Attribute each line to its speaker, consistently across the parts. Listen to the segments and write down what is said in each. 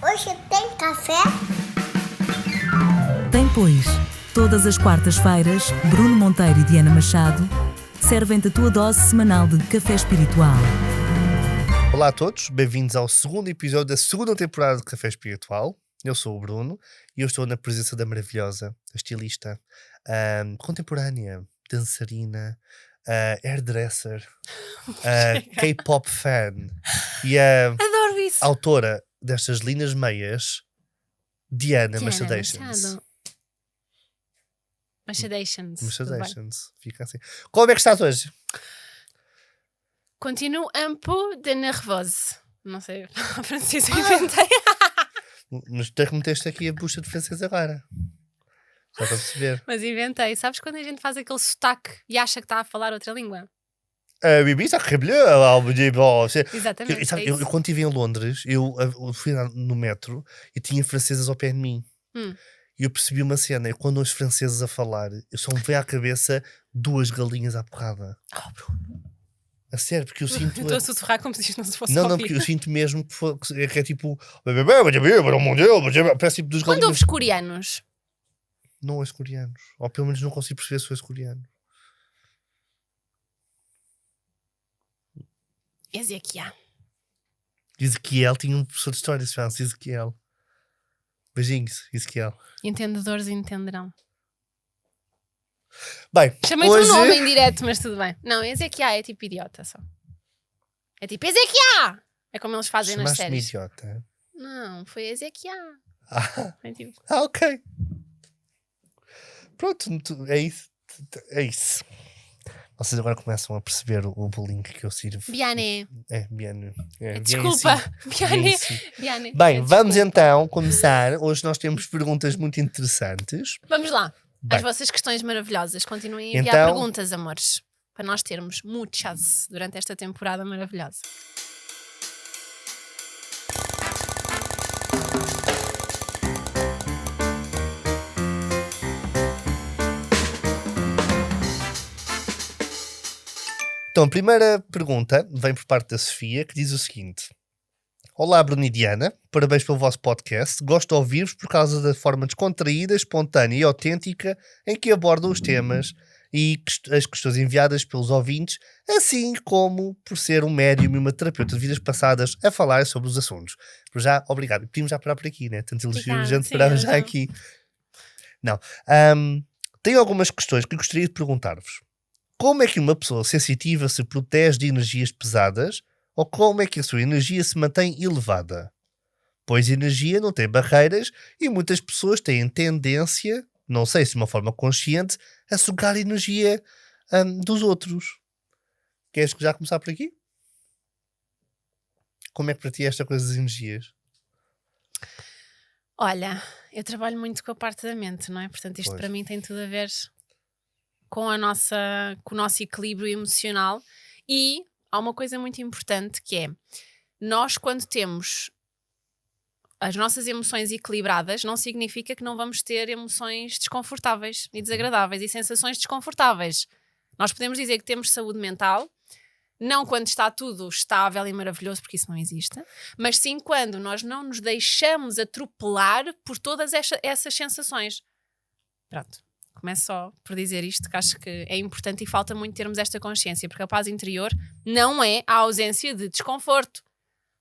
Speaker 1: Hoje tem café?
Speaker 2: Tem, pois. Todas as quartas-feiras, Bruno Monteiro e Diana Machado servem-te a tua dose semanal de café espiritual.
Speaker 3: Olá a todos, bem-vindos ao segundo episódio da segunda temporada de Café Espiritual. Eu sou o Bruno e eu estou na presença da maravilhosa, estilista, contemporânea, dançarina, hairdresser, K-pop fan e a
Speaker 4: Adoro isso.
Speaker 3: autora destas lindas meias, Diana Machadations.
Speaker 4: Machadations.
Speaker 3: Fica assim. Como é que estás hoje?
Speaker 4: Continuo un peu de nervoso. Não sei, a francês eu inventei.
Speaker 3: Mas tu meteste aqui a bucha de francês agora. Só para perceber.
Speaker 4: Mas inventei. Sabes quando a gente faz aquele sotaque e acha que está a falar outra língua?
Speaker 3: Oui, ça très bien.
Speaker 4: Exatamente.
Speaker 3: Sabe,
Speaker 4: É isso.
Speaker 3: eu quando estive em Londres, eu fui no metro e tinha francesas ao pé de mim. E eu percebi uma cena. Eu, quando ouço franceses a falar, eu só me veio à cabeça duas galinhas à porrada.
Speaker 4: Oh, Bruno.
Speaker 3: A sério, porque eu sinto.
Speaker 4: Estou a sussurrar como se isto não se fosse
Speaker 3: Não,
Speaker 4: ouvir.
Speaker 3: porque eu sinto mesmo que é tipo. Parece tipo dos
Speaker 4: Quando
Speaker 3: galinhas.
Speaker 4: ouves coreanos,
Speaker 3: Não ouço coreanos. Ou pelo menos não consigo perceber se ouço coreano.
Speaker 4: Ezequiel.
Speaker 3: Ezequiel tinha um professor de história, se chama-se Ezequiel. Beijinhos, Ezequiel.
Speaker 4: Entendedores entenderão.
Speaker 3: Bem,
Speaker 4: Chamei-te
Speaker 3: hoje...
Speaker 4: um nome em direto, mas tudo bem. Não, Ezequiel é tipo idiota só. É tipo Ezequiel! É como eles fazem nas
Speaker 3: Chamaste-me
Speaker 4: séries.
Speaker 3: idiota.
Speaker 4: Não, foi Ezequiel.
Speaker 3: Ah,
Speaker 4: É tipo...
Speaker 3: ok. Pronto, é isso. É isso. Vocês agora começam a perceber o bullying que eu sirvo.
Speaker 4: Biane.
Speaker 3: É, bien.
Speaker 4: Desculpa. Biane.
Speaker 3: Bem,
Speaker 4: Biane.
Speaker 3: vamos então começar. Hoje nós temos perguntas muito interessantes.
Speaker 4: Vamos lá.
Speaker 3: Bem.
Speaker 4: As vossas questões maravilhosas. Continuem a enviar
Speaker 3: Então-
Speaker 4: perguntas, amores. Para nós termos muitas durante esta temporada maravilhosa.
Speaker 3: Então, a primeira pergunta vem por parte da Sofia, que diz o seguinte. Olá, Bruno e Diana. Parabéns pelo vosso podcast. Gosto de ouvir-vos por causa da forma descontraída, espontânea e autêntica em que abordam os temas e as questões enviadas pelos ouvintes, assim como por ser um médium e uma terapeuta de vidas passadas a falar sobre os assuntos. Por já, obrigado. Podíamos já parar por aqui, né? Tanto elogio,
Speaker 4: Obrigada,
Speaker 3: gente,
Speaker 4: sim,
Speaker 3: paramos já
Speaker 4: não.
Speaker 3: aqui. Não. Tenho algumas questões que gostaria de perguntar-vos. Como é que uma pessoa sensitiva se protege de energias pesadas ou como é que a sua energia se mantém elevada? Pois energia não tem barreiras e muitas pessoas têm tendência, não sei se de uma forma consciente, a sugar a energia dos outros. Queres já começar por aqui? Como é que para ti é esta coisa das energias?
Speaker 4: Olha, eu trabalho muito com a parte da mente, não é? Portanto, isto
Speaker 3: Pois.
Speaker 4: para mim tem tudo a ver com o nosso equilíbrio emocional. E há uma coisa muito importante que é, nós quando temos as nossas emoções equilibradas, não significa que não vamos ter emoções desconfortáveis e desagradáveis e sensações desconfortáveis. Nós podemos dizer que temos saúde mental, não quando está tudo estável e maravilhoso, porque isso não existe, mas sim quando nós não nos deixamos atropelar por todas essas sensações. Pronto. Começo só por dizer isto, que acho que é importante e falta muito termos esta consciência, porque a paz interior não é a ausência de desconforto.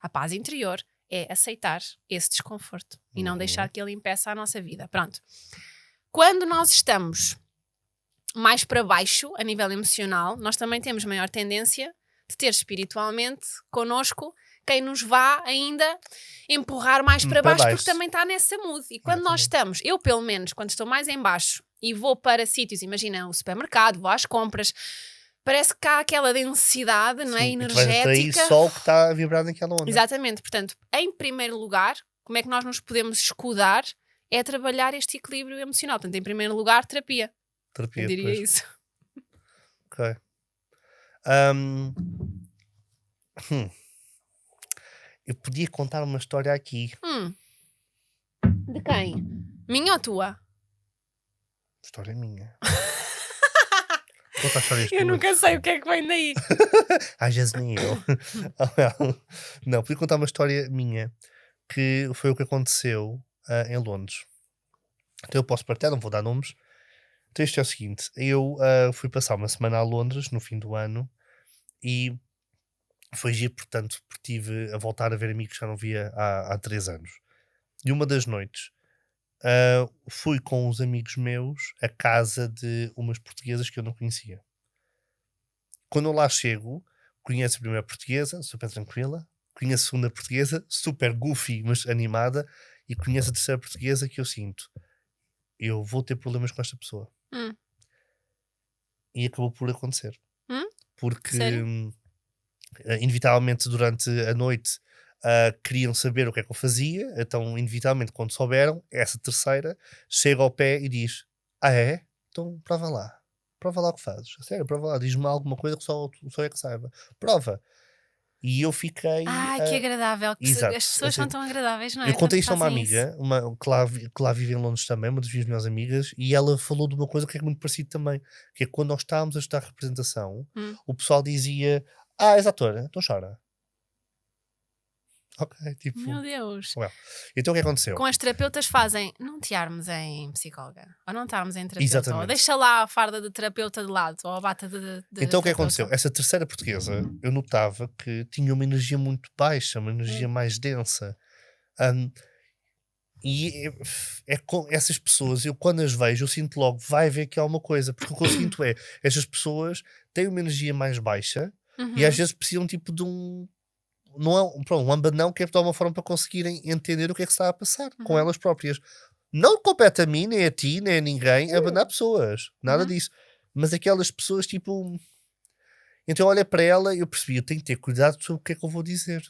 Speaker 4: A paz interior é aceitar esse desconforto e não deixar que ele impeça a nossa vida. Pronto. Quando nós estamos mais para baixo, a nível emocional, nós também temos maior tendência de ter espiritualmente connosco quem nos vá ainda empurrar mais para baixo, porque também está nessa mood. E quando nós estamos, eu pelo menos, quando estou mais em baixo e vou para sítios, imagina o supermercado, vou às compras, parece que há aquela densidade, não é?
Speaker 3: Sim, e tu vais atrair
Speaker 4: Energética.
Speaker 3: só o que está a vibrar naquela onda.
Speaker 4: Exatamente. Portanto, em primeiro lugar, como é que nós nos podemos escudar? É trabalhar este equilíbrio emocional. Portanto, em primeiro lugar, terapia.
Speaker 3: Terapia,
Speaker 4: Eu diria
Speaker 3: pois.
Speaker 4: isso.
Speaker 3: Ok. Eu podia contar uma história aqui.
Speaker 4: De quem? Minha ou tua?
Speaker 3: História minha. Conta as histórias
Speaker 4: Eu
Speaker 3: tuas.
Speaker 4: nunca sei o que é que vem daí.
Speaker 3: Às vezes nem eu. Não, podia contar uma história minha. que foi o que aconteceu em Londres. Então eu posso partilhar, não vou dar nomes. Então isto é o seguinte, eu fui passar uma semana a Londres no fim do ano e foi giro, portanto, porque tive a voltar a ver amigos que já não via há 3 anos. E uma das noites fui com uns amigos meus à casa de umas portuguesas que eu não conhecia. Quando eu lá chego, conheço a primeira portuguesa, super tranquila, conheço a segunda portuguesa, super goofy, mas animada, e conheço a terceira portuguesa que eu sinto, eu vou ter problemas com esta pessoa. E acabou por acontecer. Porque
Speaker 4: Sério?
Speaker 3: inevitavelmente durante a noite queriam saber o que é que eu fazia, então inevitavelmente quando souberam, essa terceira chega ao pé e diz: ah é? Então prova lá o que fazes, a sério, prova lá, diz-me alguma coisa que só é que saiba, prova. E eu fiquei
Speaker 4: Que agradável.
Speaker 3: exato,
Speaker 4: As pessoas são tão agradáveis, não é?
Speaker 3: eu contei
Speaker 4: Quando
Speaker 3: isto a uma
Speaker 4: fazem isso.
Speaker 3: amiga que lá vive em Londres também, uma das minhas melhores amigas, e ela falou de uma coisa que é muito parecido também, que é quando nós estávamos a estudar representação, o pessoal dizia: ah, és atora, então chora. Ok, tipo,
Speaker 4: Meu Deus.
Speaker 3: well. Então o que aconteceu?
Speaker 4: Com as terapeutas fazem não te armes em psicóloga, ou não te armes em terapeuta,
Speaker 3: Exatamente.
Speaker 4: ou deixa lá a farda de terapeuta de lado, ou a bata de
Speaker 3: Então o que
Speaker 4: terapeuta.
Speaker 3: aconteceu? Essa terceira portuguesa, eu notava que tinha uma energia muito baixa, uma energia mais densa. E é com essas pessoas, eu quando as vejo, eu sinto logo, vai ver que há uma coisa, porque o que eu sinto é, estas pessoas têm uma energia mais baixa e às vezes precisam tipo de não é um abanão que é de uma forma para conseguirem entender o que é que está a passar com elas próprias. Não compete a mim, nem a ti, nem a ninguém abanar pessoas, nada disso. Mas aquelas pessoas tipo. Então olha para ela e eu percebi, eu tenho que ter cuidado sobre o que é que eu vou dizer.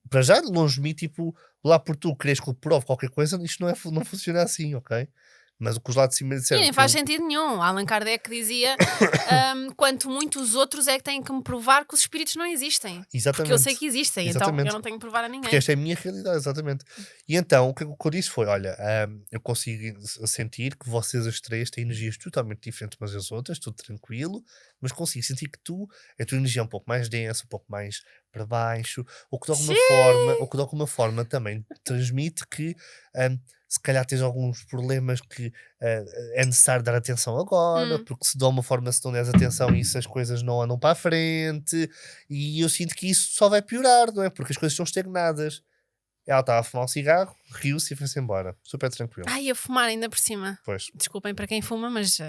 Speaker 3: Para já, longe de mim, tipo, lá por tu queres que eu prove qualquer coisa, isto não funciona assim, ok? Mas o que os lá de cima disseram.
Speaker 4: E nem faz sentido nenhum. Allan Kardec dizia: quanto muito os outros é que têm que me provar que os espíritos não existem.
Speaker 3: Exatamente.
Speaker 4: Porque eu sei que existem,
Speaker 3: Exatamente.
Speaker 4: então eu não tenho que provar a ninguém.
Speaker 3: Porque esta é a minha realidade, exatamente. E então o que eu disse foi: olha, eu consigo sentir que vocês as três têm energias totalmente diferentes umas das outras, tudo tranquilo, mas consigo sentir que a tua energia é um pouco mais densa, um pouco mais para baixo, o que de alguma forma também transmite que se calhar tens alguns problemas que é necessário dar atenção agora, porque se de alguma forma se não deres atenção isso as coisas não andam para a frente, e eu sinto que isso só vai piorar, não é? Porque as coisas estão estagnadas. Ela estava a fumar um cigarro, riu-se e foi-se embora, super tranquilo.
Speaker 4: Ai, a fumar ainda por cima.
Speaker 3: Pois.
Speaker 4: Desculpem para quem fuma, mas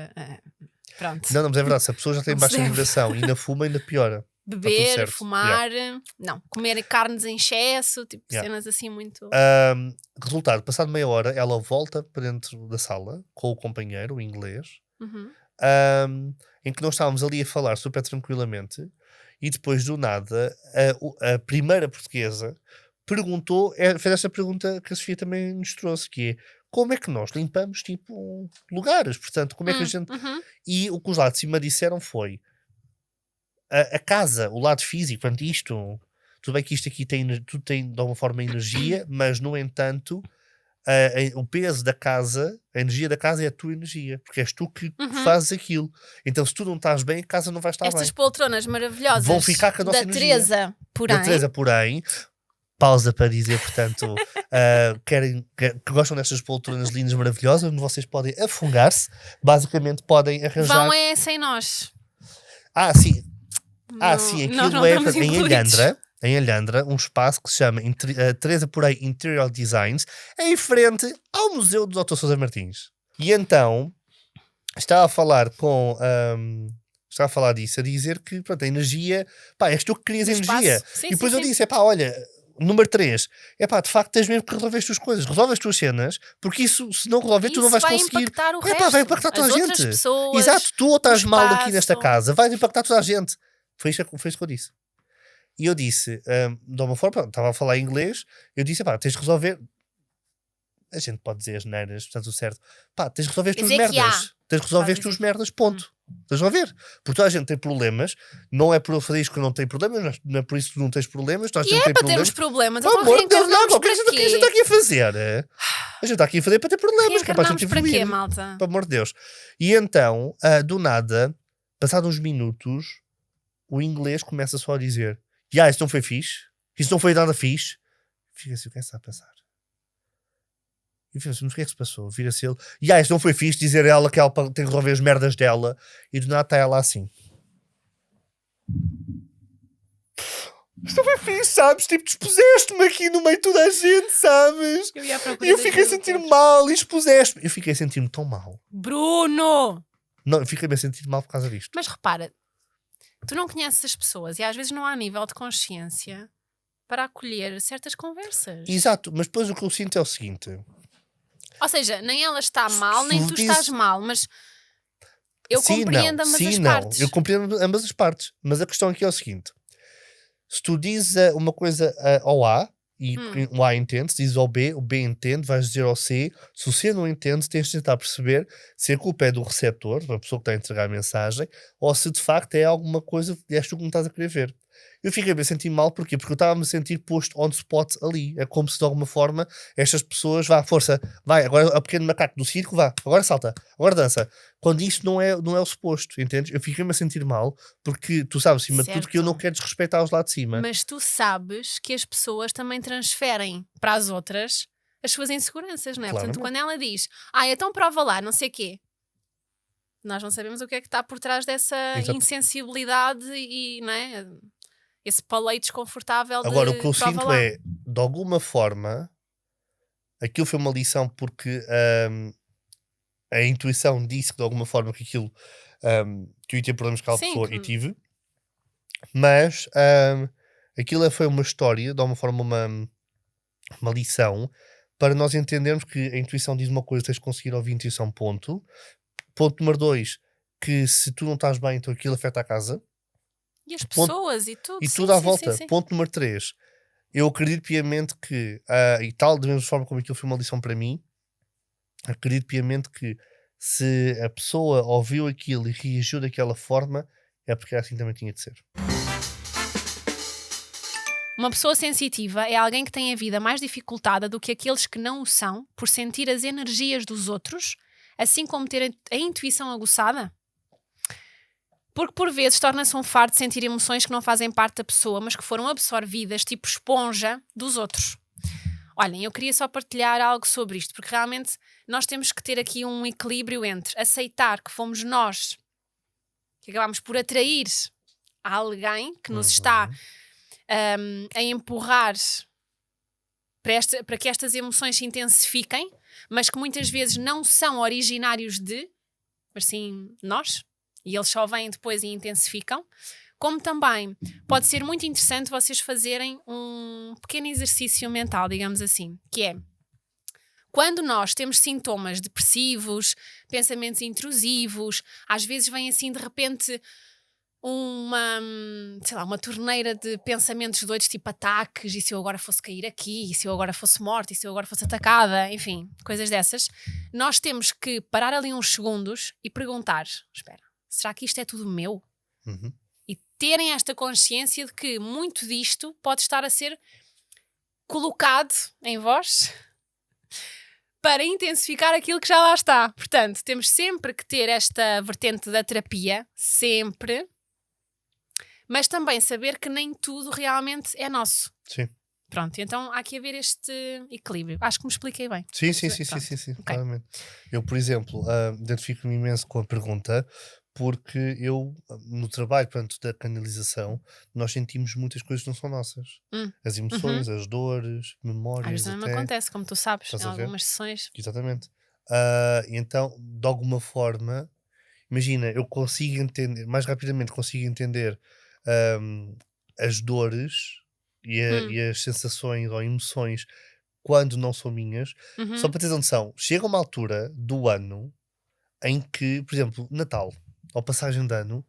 Speaker 4: pronto.
Speaker 3: Não, mas é verdade, se a pessoa já tem
Speaker 4: Não
Speaker 3: baixa
Speaker 4: se deve.
Speaker 3: vibração e ainda fuma, ainda piora.
Speaker 4: Beber,
Speaker 3: certo.
Speaker 4: fumar, não, comer carnes em excesso, tipo cenas assim muito.
Speaker 3: Resultado, passado meia hora, ela volta para dentro da sala com o companheiro, o inglês, em que nós estávamos ali a falar super tranquilamente, e depois do nada, a primeira portuguesa fez esta pergunta que a Sofia também nos trouxe, que é: como é que nós limpamos tipo lugares? Portanto, como é que a gente. E o que os lá de cima disseram foi: a casa, o lado físico, portanto, isto, tudo bem que isto aqui tudo tem de alguma forma energia, mas no entanto, o peso da casa, a energia da casa é a tua energia, porque és tu que fazes aquilo. Então, se tu não estás bem, a casa não vai estar
Speaker 4: Estas
Speaker 3: bem.
Speaker 4: poltronas maravilhosas
Speaker 3: Vão ficar com a nossa
Speaker 4: da
Speaker 3: energia.
Speaker 4: Teresa, porém,
Speaker 3: pausa para dizer, portanto, que gostam destas poltronas lindas, maravilhosas, onde vocês podem afungar-se, basicamente podem arranjar.
Speaker 4: vão sem nós.
Speaker 3: Sim.
Speaker 4: Não,
Speaker 3: Sim, aquilo
Speaker 4: nós não
Speaker 3: é
Speaker 4: estamos
Speaker 3: em
Speaker 4: incluídos.
Speaker 3: Alhandra, um espaço que se chama Teresa Porém Interior Designs, em frente ao Museu do Dr. Sousa Martins. E então, estava a falar disso, a dizer que, pronto, a energia, és tu que crias energia.
Speaker 4: Sim,
Speaker 3: e depois
Speaker 4: sim,
Speaker 3: eu disse, olha, número 3, de facto tens mesmo que resolver as tuas coisas, resolve as tuas cenas, porque isso, se não resolver, tu não vais conseguir.
Speaker 4: Impactar o resto.
Speaker 3: Vai impactar toda a gente.
Speaker 4: Pessoas,
Speaker 3: exato, tu ou estás mal aqui
Speaker 4: espaço.
Speaker 3: nesta casa, vais impactar toda a gente. Foi isso que eu disse. E eu disse, de uma forma, estava a falar em inglês, eu disse, tens de resolver. A gente pode dizer as neiras, portanto, o certo. Tens de resolver as tuas merdas. Tens de resolver as tuas merdas, ponto. Tens de resolver. Porque toda a gente tem problemas, não é por eu fazer isto que eu não tenho problemas, não é por isso que tu não tens problemas. Toda a gente tem
Speaker 4: para
Speaker 3: problemas.
Speaker 4: termos problemas.
Speaker 3: Pelo amor de Deus, não, o que a gente está aqui a fazer? A gente está aqui a fazer para ter problemas. Que é para a gente
Speaker 4: para
Speaker 3: evoluir.
Speaker 4: quê, malta?
Speaker 3: Pelo amor de Deus. E então, do nada, passados uns minutos, o inglês começa só a dizer: isso não foi fixe, isso não foi nada fixe. Fica assim, o que é que está a passar? E fica assim, mas o que é que se passou? Vira-se ele, e isto não foi fixe, dizer ela que ela tem que resolver as merdas dela, e do nada está ela assim. Isto não foi fixe, sabes? Tipo, expuseste-me aqui no meio de toda a gente, sabes?
Speaker 4: Eu ia à procura
Speaker 3: E eu
Speaker 4: das
Speaker 3: fiquei a
Speaker 4: minhas
Speaker 3: sentir
Speaker 4: outras.
Speaker 3: mal e expuseste-me. Eu fiquei a sentir-me tão mal.
Speaker 4: Bruno!
Speaker 3: Não, eu fiquei a sentir mal por causa disto.
Speaker 4: Mas repara, tu não conheces as pessoas e às vezes não há nível de consciência para acolher certas conversas.
Speaker 3: Exato, mas depois o que eu sinto é o seguinte.
Speaker 4: Ou seja, nem ela está mal, nem
Speaker 3: tu
Speaker 4: tu
Speaker 3: dizes-
Speaker 4: estás mal, mas eu compreendo ambas as partes.
Speaker 3: Eu compreendo ambas as partes. Mas a questão aqui é o seguinte. Se tu dizes uma coisa ao A e o A entende, se dizes ao B, o B entende, vais dizer ao C. Se o C não entende, tens de tentar perceber se a culpa é do receptor, da pessoa que está a entregar a mensagem, ou se de facto é alguma coisa que és tu que não estás a querer ver. Eu fiquei a sentir mal, porquê? Porque eu estava a me sentir posto on spot ali. É como se de alguma forma estas pessoas, vá, força, vai, agora é o pequeno macaco do circo, vá, agora salta, agora dança. Quando isto não é o suposto, entendes? Eu fiquei-me a sentir mal, porque tu sabes, acima de tudo, que eu não
Speaker 4: Certo.
Speaker 3: quero desrespeitar os lá de cima.
Speaker 4: Mas tu sabes que as pessoas também transferem para as outras as suas inseguranças, não é?
Speaker 3: Claramente.
Speaker 4: Portanto, quando ela diz, então prova lá, não sei quê, nós não sabemos o que é que está por trás dessa
Speaker 3: Exato.
Speaker 4: insensibilidade e, não é? Esse paleio desconfortável de
Speaker 3: Agora, o que eu
Speaker 4: prova
Speaker 3: sinto
Speaker 4: lá.
Speaker 3: é, de alguma forma, aquilo foi uma lição porque a intuição disse que de alguma forma que aquilo que eu ia ter problemas com aquela
Speaker 4: Sim,
Speaker 3: pessoa
Speaker 4: que-
Speaker 3: e tive, mas aquilo foi uma história, de alguma forma uma lição para nós entendermos que a intuição diz uma coisa, tens de conseguir ouvir a intuição, ponto. Ponto número 2, que se tu não estás bem, então aquilo afeta a casa.
Speaker 4: E as
Speaker 3: Ponto-
Speaker 4: pessoas e tudo.
Speaker 3: E
Speaker 4: sim,
Speaker 3: tudo à
Speaker 4: sim,
Speaker 3: volta.
Speaker 4: sim, sim.
Speaker 3: Ponto número 3. Eu acredito piamente que, e tal, da mesma forma como aquilo foi uma lição para mim, acredito piamente que se a pessoa ouviu aquilo e reagiu daquela forma, é porque assim também tinha de ser.
Speaker 4: Uma pessoa sensitiva é alguém que tem a vida mais dificultada do que aqueles que não o são por sentir as energias dos outros, assim como ter a intuição aguçada? Porque por vezes torna-se um fardo de sentir emoções que não fazem parte da pessoa, mas que foram absorvidas, tipo esponja, dos outros. Olhem, eu queria só partilhar algo sobre isto, porque realmente nós temos que ter aqui um equilíbrio entre aceitar que fomos nós que acabámos por atrair a alguém que nos está a empurrar para que estas emoções se intensifiquem, mas que muitas vezes não são originários de, mas sim nós, e eles só vêm depois e intensificam. Como também pode ser muito interessante vocês fazerem um pequeno exercício mental, digamos assim, que é quando nós temos sintomas depressivos, pensamentos intrusivos, às vezes vem assim de repente uma torneira de pensamentos doidos, tipo ataques, e se eu agora fosse cair aqui, e se eu agora fosse morta, e se eu agora fosse atacada, enfim, coisas dessas, nós temos que parar ali uns segundos e perguntar, espera, será que isto é tudo meu?
Speaker 3: Uhum.
Speaker 4: E terem esta consciência de que muito disto pode estar a ser colocado em vós para intensificar aquilo que já lá está. Portanto, temos sempre que ter esta vertente da terapia, sempre, mas também saber que nem tudo realmente é nosso.
Speaker 3: Sim.
Speaker 4: Pronto, então há que haver este equilíbrio. Acho que me expliquei bem.
Speaker 3: Sim,
Speaker 4: Pronto.
Speaker 3: claramente. Eu, por exemplo, identifico-me imenso com a pergunta, porque eu, no trabalho, portanto, da canalização, nós sentimos muitas coisas que não são nossas. As emoções, as dores,
Speaker 4: Às
Speaker 3: memórias
Speaker 4: vezes também me
Speaker 3: até.
Speaker 4: acontece, como tu sabes,
Speaker 3: Estás
Speaker 4: em
Speaker 3: a ver?
Speaker 4: algumas sessões.
Speaker 3: Exatamente. E então, de alguma forma, imagina, eu consigo entender, mais rapidamente consigo entender as dores e as sensações ou emoções quando não são minhas. Só para teres noção, chega uma altura do ano em que, por exemplo, Natal ou passagem de ano,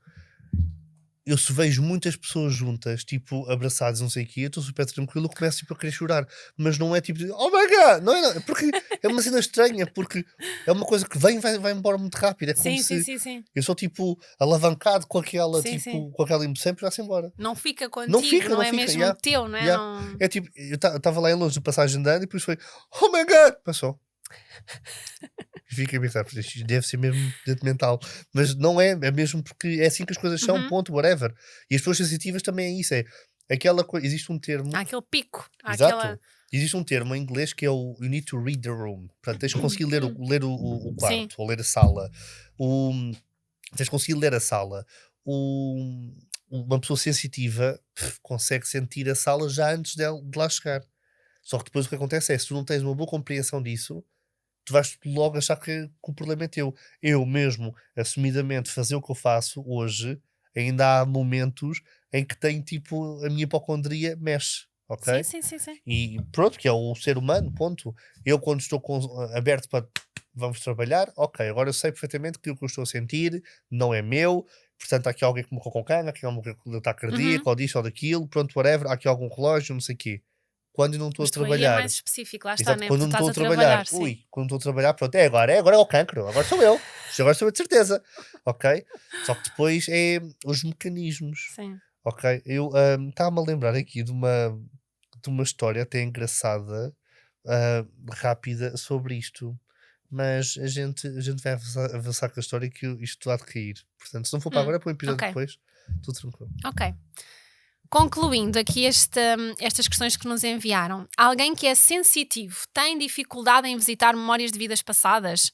Speaker 3: eu se vejo muitas pessoas juntas, tipo, abraçadas, não sei o quê, eu estou super tranquilo, eu começo tipo, a querer chorar. Mas não é tipo, oh my god, não é, porque é uma cena estranha, porque é uma coisa que vem e vai embora muito rápido. É como se
Speaker 4: Sim.
Speaker 3: eu sou tipo alavancado com aquela,
Speaker 4: Sim,
Speaker 3: tipo,
Speaker 4: sim.
Speaker 3: com aquela emoção e vai-se embora.
Speaker 4: Não fica contigo,
Speaker 3: Não fica,
Speaker 4: não é mesmo
Speaker 3: yeah,
Speaker 4: teu, não é?
Speaker 3: yeah.
Speaker 4: Não...
Speaker 3: É tipo, eu estava lá em longe de passagem de ano e depois foi, oh my god, passou. E fica a pensar, isto deve ser mesmo dentro mental, mas não é, é mesmo porque é assim que as coisas são, ponto, whatever. E as pessoas sensitivas também é isso, é aquela coisa, existe um termo,
Speaker 4: Há aquele pico, há
Speaker 3: exato,
Speaker 4: aquela...
Speaker 3: Existe um termo em inglês que é o you need to read the room. Portanto, tens de conseguir ler o
Speaker 4: Sim.
Speaker 3: quarto, ou ler a sala. O, tens de conseguir ler a sala. Uma pessoa sensitiva consegue sentir a sala já antes de lá chegar. Só que depois o que acontece é, se tu não tens uma boa compreensão disso, tu vais logo achar que o problema é teu. Eu mesmo, assumidamente, fazer o que eu faço hoje, ainda há momentos em que tenho tipo, a minha hipocondria mexe, ok?
Speaker 4: Sim.
Speaker 3: E pronto, que é o ser humano, ponto. Eu quando estou aberto para vamos trabalhar, ok, agora eu sei perfeitamente que o que eu estou a sentir não é meu, portanto há aqui alguém que morreu com cana, há aqui alguém que está cardíaco, ou disto ou daquilo, pronto, whatever, há aqui algum relógio, não sei o quê. Quando eu não estou a
Speaker 4: Mas tu aí é
Speaker 3: trabalhar,
Speaker 4: mais específico, lá está,
Speaker 3: exato,
Speaker 4: né?
Speaker 3: quando
Speaker 4: Tu
Speaker 3: eu não estou
Speaker 4: estás
Speaker 3: a
Speaker 4: a
Speaker 3: trabalhar,
Speaker 4: trabalhar, sim.
Speaker 3: quando estou a trabalhar, pronto, agora é o cancro, agora sou eu, isto agora sou eu de certeza, ok? Só que depois é os mecanismos,
Speaker 4: Sim.
Speaker 3: ok? Eu estava-me a lembrar aqui de uma história até engraçada, rápida, sobre isto, mas a gente vai avançar com a história que isto há de cair. Portanto, se não for para agora, é para o episódio
Speaker 4: Ok.
Speaker 3: depois, tudo tranquilo.
Speaker 4: Ok. Concluindo aqui estas questões que nos enviaram, alguém que é sensitivo tem dificuldade em visitar memórias de vidas passadas?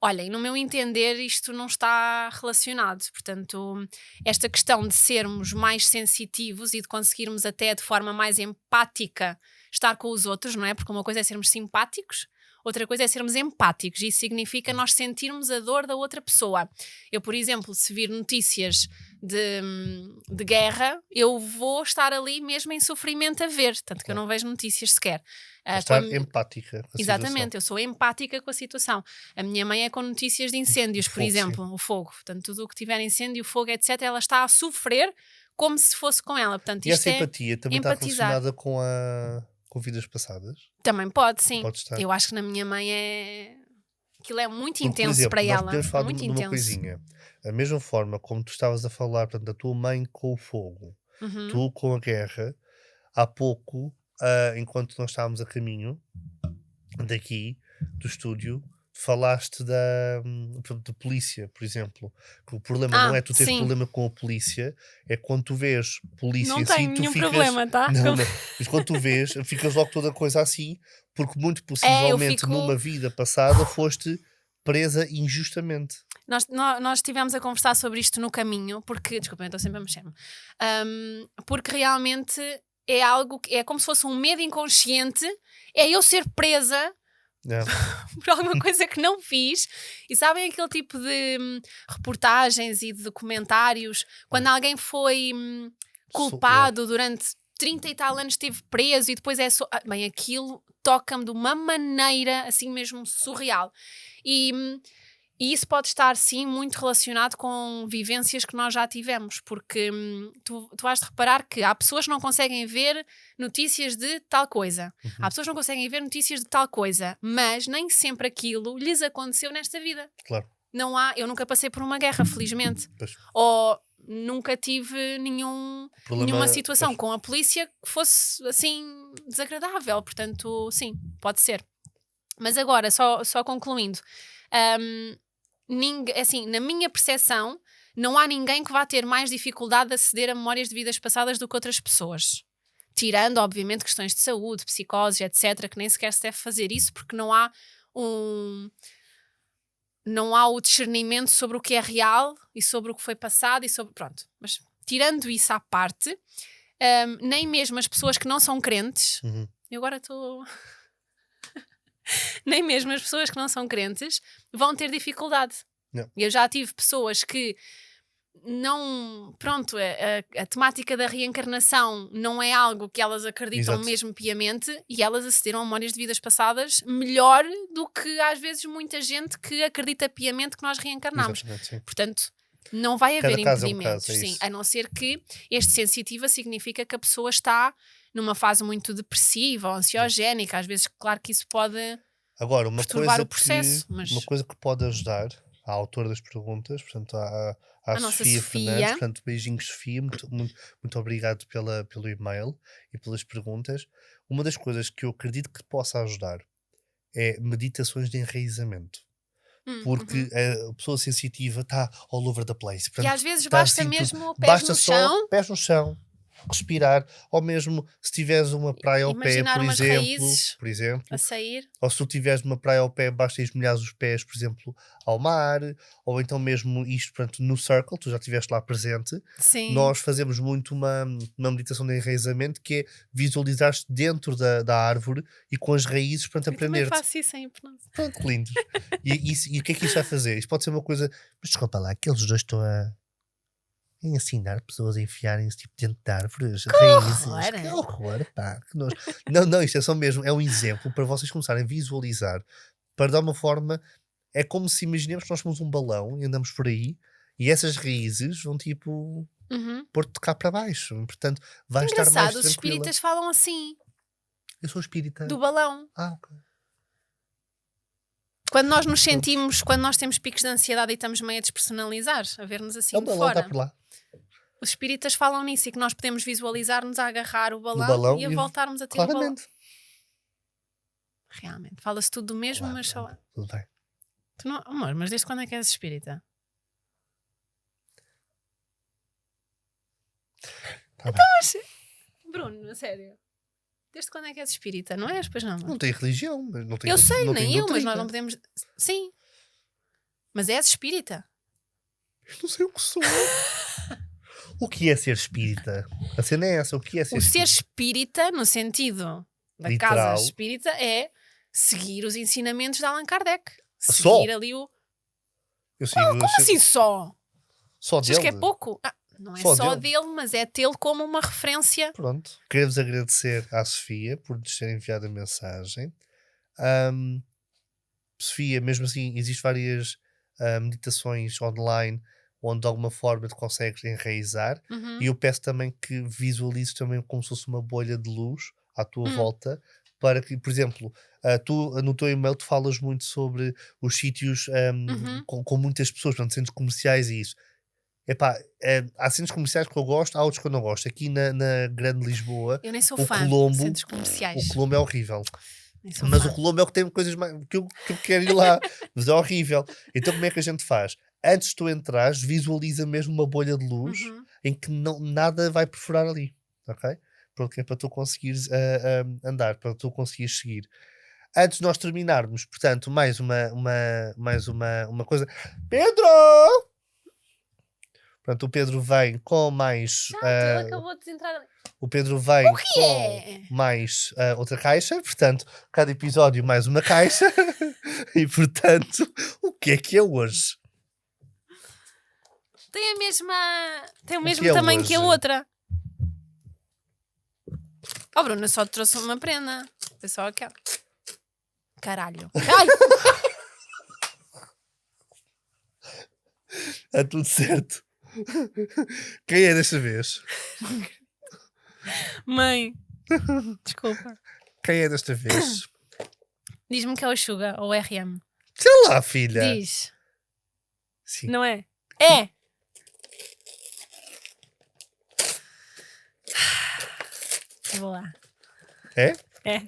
Speaker 4: Olha, e no meu entender, isto não está relacionado. Portanto, esta questão de sermos mais sensitivos e de conseguirmos até de forma mais empática estar com os outros, não é? Porque uma coisa é sermos simpáticos, outra coisa é sermos empáticos. Isso significa nós sentirmos a dor da outra pessoa. Eu, por exemplo, se vir notícias de guerra, eu vou estar ali mesmo em sofrimento a ver, tanto que eu
Speaker 3: Claro.
Speaker 4: não vejo notícias sequer.
Speaker 3: Para estar
Speaker 4: Quando-
Speaker 3: empática com a
Speaker 4: Exatamente,
Speaker 3: situação.
Speaker 4: eu sou empática com a situação. A minha mãe é com notícias de incêndios, por
Speaker 3: Fogo, sim.
Speaker 4: exemplo, o fogo. Portanto, tudo o que tiver incêndio, fogo, etc., ela está a sofrer como se fosse com ela. Portanto,
Speaker 3: E
Speaker 4: isto
Speaker 3: essa
Speaker 4: é
Speaker 3: empatia também está
Speaker 4: empatizar.
Speaker 3: relacionada com vidas passadas?
Speaker 4: Também pode, sim.
Speaker 3: Pode estar.
Speaker 4: Eu acho que na minha mãe é. Aquilo é muito
Speaker 3: Porque, por
Speaker 4: intenso
Speaker 3: exemplo,
Speaker 4: para
Speaker 3: nós
Speaker 4: ela.
Speaker 3: podemos falar
Speaker 4: Muito
Speaker 3: de uma
Speaker 4: intenso.
Speaker 3: coisinha. A mesma forma como tu estavas a falar, portanto, da tua mãe com o fogo,
Speaker 4: Uhum.
Speaker 3: tu com a guerra, há pouco, enquanto nós estávamos a caminho daqui, do estúdio, falaste portanto, da polícia, por exemplo. Que o problema não é tu teres
Speaker 4: Sim.
Speaker 3: problema com a polícia, é quando tu vês polícia
Speaker 4: Não
Speaker 3: em si,
Speaker 4: tenho
Speaker 3: tu
Speaker 4: nenhum
Speaker 3: ficas.
Speaker 4: problema, tá?
Speaker 3: Não, não. Mas quando tu vês, ficas logo toda a coisa assim, porque muito
Speaker 4: eu
Speaker 3: possivelmente
Speaker 4: fico-
Speaker 3: numa vida passada foste presa injustamente.
Speaker 4: Nós estivemos a conversar sobre isto no caminho, porque, desculpa, eu estou sempre a mexer-me, porque realmente é algo que é como se fosse um medo inconsciente, é eu ser presa
Speaker 3: É.
Speaker 4: por alguma coisa que não fiz. E sabem aquele tipo de reportagens e de documentários, quando alguém foi culpado durante 30 e tal anos, esteve preso e depois é só. Bem, aquilo toca-me de uma maneira assim mesmo surreal. E isso pode estar, sim, muito relacionado com vivências que nós já tivemos, porque tu has de reparar que há pessoas que não conseguem ver notícias de tal coisa, há pessoas que não conseguem ver notícias de tal coisa, mas nem sempre aquilo lhes aconteceu nesta vida.
Speaker 3: Claro.
Speaker 4: Eu nunca passei por uma guerra, felizmente,
Speaker 3: Pois.
Speaker 4: ou nunca tive nenhuma situação
Speaker 3: pois.
Speaker 4: com a polícia que fosse assim desagradável, portanto, sim, pode ser. Mas agora, só concluindo, assim, na minha percepção, não há ninguém que vá ter mais dificuldade de aceder a memórias de vidas passadas do que outras pessoas. Tirando, obviamente, questões de saúde, psicoses, etc., que nem sequer se deve fazer isso porque não há o discernimento sobre o que é real e sobre o que foi passado e sobre... Pronto. Mas tirando isso à parte, nem mesmo as pessoas que não são crentes... Eu agora estou... Nem mesmo as pessoas que não são crentes vão ter dificuldade.
Speaker 3: Não.
Speaker 4: Eu já tive pessoas que não... Pronto, a temática da reencarnação não é algo que elas acreditam
Speaker 3: Exato.
Speaker 4: mesmo piamente e elas acederam a memórias de vidas passadas melhor do que às vezes muita gente que acredita piamente que nós reencarnamos.
Speaker 3: Exatamente, sim.
Speaker 4: Portanto, não vai
Speaker 3: Cada
Speaker 4: haver
Speaker 3: caso é um
Speaker 4: impedimentos,
Speaker 3: caso, é
Speaker 4: sim,
Speaker 3: isso.
Speaker 4: a não ser que este sensitiva significa que a pessoa está numa fase muito depressiva ou ansiogénica. Às vezes, claro que isso pode
Speaker 3: Agora,
Speaker 4: perturbar o processo, mas
Speaker 3: uma coisa que pode ajudar a autora das perguntas, portanto, à
Speaker 4: a nossa
Speaker 3: Sofia Fernandes,
Speaker 4: Sofia.
Speaker 3: portanto, beijinhos, Sofia, muito obrigado pelo e-mail e pelas perguntas. Uma das coisas que eu acredito que possa ajudar é meditações de enraizamento. Porque a pessoa sensitiva está all over the place.
Speaker 4: E
Speaker 3: Portanto,
Speaker 4: às vezes
Speaker 3: está
Speaker 4: basta
Speaker 3: assim tudo.
Speaker 4: mesmo pés
Speaker 3: Basta
Speaker 4: no
Speaker 3: só
Speaker 4: chão.
Speaker 3: pés no chão. respirar, ou mesmo se tiveres uma praia ao pé,
Speaker 4: Imaginar
Speaker 3: por
Speaker 4: umas raízes
Speaker 3: exemplo,
Speaker 4: a sair.
Speaker 3: ou se tu tiveres uma praia ao pé, basta esmolhar os pés, por exemplo, ao mar, ou então mesmo isto, portanto, no Circle, tu já estiveste lá presente,
Speaker 4: Sim.
Speaker 3: nós fazemos muito uma meditação de enraizamento, que é visualizar-te dentro da árvore e com as raízes, portanto,
Speaker 4: Eu também
Speaker 3: aprender-te.
Speaker 4: faço isso em hipnose.
Speaker 3: Pronto, lindos. E o que é que isto vai fazer? Isto pode ser uma coisa, mas desculpa lá, aqueles dois estão a ensinar pessoas a enfiarem-se tipo dentro de árvores, raízes.
Speaker 4: horror!
Speaker 3: Que horror, pá, que nojo. Não, isto é só mesmo, é um exemplo para vocês começarem a visualizar, para dar uma forma, é como se imaginemos que nós somos um balão e andamos por aí, e essas raízes vão tipo pôr-te cá para baixo, portanto vais estar mais
Speaker 4: Engraçado, os
Speaker 3: tranquila.
Speaker 4: espíritas falam assim,
Speaker 3: Eu sou espírita.
Speaker 4: do balão.
Speaker 3: Ok.
Speaker 4: Quando nós nos sentimos, quando nós temos picos de ansiedade e estamos meio a despersonalizar, a ver-nos assim
Speaker 3: É o
Speaker 4: de
Speaker 3: balão, está
Speaker 4: fora.
Speaker 3: por lá.
Speaker 4: Os espíritas falam nisso e que nós podemos visualizar-nos a agarrar o balão,
Speaker 3: balão
Speaker 4: e a
Speaker 3: e-
Speaker 4: voltarmos a ter o balão.
Speaker 3: Claramente.
Speaker 4: Realmente, fala-se tudo do mesmo,
Speaker 3: Claro,
Speaker 4: mas só...
Speaker 3: tudo bem.
Speaker 4: Tu não... Amor, mas desde quando é que és espírita?
Speaker 3: Tá bem.
Speaker 4: Bruno, a sério. Desde quando é que és espírita? Não és? Pois não.
Speaker 3: Não tem religião, mas não tem
Speaker 4: Eu sei,
Speaker 3: não tem
Speaker 4: nem eu, mas
Speaker 3: doutrina.
Speaker 4: nós não podemos... Sim. Mas és espírita.
Speaker 3: Eu não sei o que sou. O que é ser espírita? A cena é essa, o que é ser
Speaker 4: O ser
Speaker 3: espírita?
Speaker 4: espírita, no sentido da
Speaker 3: Literal.
Speaker 4: casa espírita, é seguir os ensinamentos de Allan Kardec.
Speaker 3: Só?
Speaker 4: Seguir ali o...
Speaker 3: Eu sigo,
Speaker 4: Como assim só?
Speaker 3: só
Speaker 4: Achas
Speaker 3: dele.
Speaker 4: que é pouco? Ah, não é
Speaker 3: Só
Speaker 4: só
Speaker 3: dele.
Speaker 4: dele, mas é tê-lo como uma referência.
Speaker 3: Pronto. Queremos agradecer à Sofia por nos ter enviado a mensagem. Sofia, mesmo assim, existem várias meditações online onde de alguma forma tu consegues enraizar.
Speaker 4: Uhum.
Speaker 3: E eu peço também que visualizes também como se fosse uma bolha de luz à tua volta, para que, por exemplo, tu no teu e-mail tu falas muito sobre os sítios com muitas pessoas, portanto, centros comerciais e isso. Epá, há centros comerciais que eu gosto, há outros que eu não gosto. Aqui na Grande Lisboa,
Speaker 4: Eu nem sou
Speaker 3: o
Speaker 4: fã de
Speaker 3: Colombo,
Speaker 4: centros comerciais.
Speaker 3: o Colombo é horrível.
Speaker 4: Nem sou
Speaker 3: Mas
Speaker 4: fã.
Speaker 3: o Colombo é o que tem coisas mais, que eu quero ir lá, mas é horrível. Então como é que a gente faz? Antes de tu entrares, visualiza mesmo uma bolha de luz em que nada vai perfurar ali, ok? Pronto, que é para tu conseguires andar, para tu conseguires seguir. Antes de nós terminarmos, portanto, mais uma coisa. Pedro! Portanto, o Pedro vem com mais...
Speaker 4: Ele acabou de entrar ali.
Speaker 3: O Pedro vem
Speaker 4: que é?
Speaker 3: com mais outra caixa, portanto, cada episódio mais uma caixa. E, portanto, o que é hoje?
Speaker 4: Tem a mesma... Tem o mesmo
Speaker 3: que é
Speaker 4: tamanho que a
Speaker 3: hoje?
Speaker 4: outra. Oh, Bruno, eu só te trouxe uma prenda. Foi só aquela. Caralho. Ai!
Speaker 3: Está tudo certo. Quem é desta vez?
Speaker 4: Mãe. Desculpa.
Speaker 3: Quem é desta vez?
Speaker 4: Diz-me que é o Suga ou o RM.
Speaker 3: Sei lá, filha.
Speaker 4: Diz.
Speaker 3: Sim.
Speaker 4: Não é? É! Vou lá.
Speaker 3: É?
Speaker 4: É.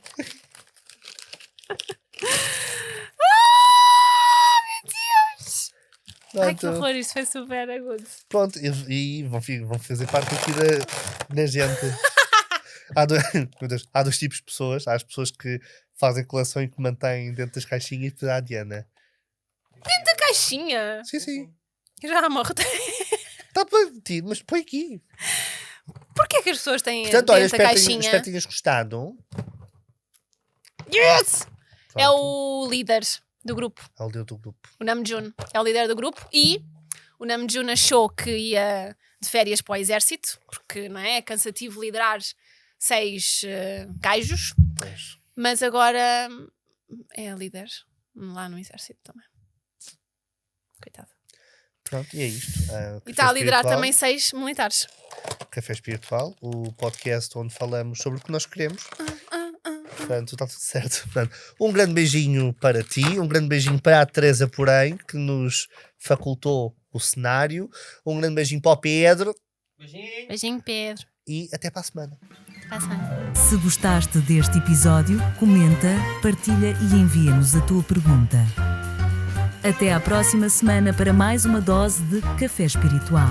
Speaker 4: Ai, que
Speaker 3: Pronto.
Speaker 4: horror, isto foi super agudo.
Speaker 3: Pronto, e vão fazer parte aqui da gente. Meu Deus, há dois tipos de pessoas. Há as pessoas que fazem coleção e que mantêm dentro das caixinhas, e depois há a Diana.
Speaker 4: Da caixinha.
Speaker 3: Sim, sim.
Speaker 4: Já morro.
Speaker 3: Está partido, mas põe aqui.
Speaker 4: Porquê que as pessoas têm
Speaker 3: Portanto, olha,
Speaker 4: dentro da
Speaker 3: espero
Speaker 4: caixinha?
Speaker 3: que tenhas gostado.
Speaker 4: Yes! É
Speaker 3: Pronto.
Speaker 4: o líder do grupo.
Speaker 3: É o líder do grupo.
Speaker 4: O Namjoon é o líder do grupo e o Namjoon achou que ia de férias para o exército, porque não é cansativo liderar 6 gaijos,
Speaker 3: Pois.
Speaker 4: mas agora é líder lá no exército também. Coitado.
Speaker 3: Pronto, e é isto.
Speaker 4: E está a liderar também 6 militares.
Speaker 3: Café Espiritual, o podcast onde falamos sobre o que nós queremos. Portanto, está tudo certo. Portanto, um grande beijinho para ti, um grande beijinho para a Teresa, porém, que nos facultou o cenário. Um grande beijinho para o Pedro
Speaker 4: Beijinho, Pedro.
Speaker 3: e até para a semana.
Speaker 4: Passa bem.
Speaker 2: Se gostaste deste episódio, comenta, partilha e envia-nos a tua pergunta. Até à próxima semana para mais uma dose de Café Espiritual.